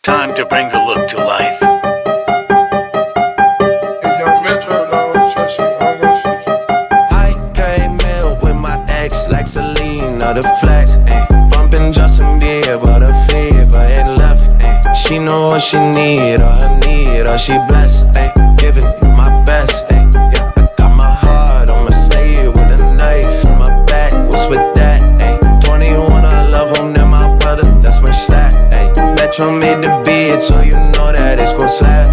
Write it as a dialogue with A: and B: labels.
A: Time to bring the look to life.
B: I came in with my ex like Selena, the flex, bumping Justin Bieber, the fever ain't left, she know what she need, or she blessed, giving you my best, yeah, I got my heart on my sleeve with a knife in my back, what's with that, 21, I love him, then my brother, that's my stack, Metro made the beat, so you know that it's gon' slap,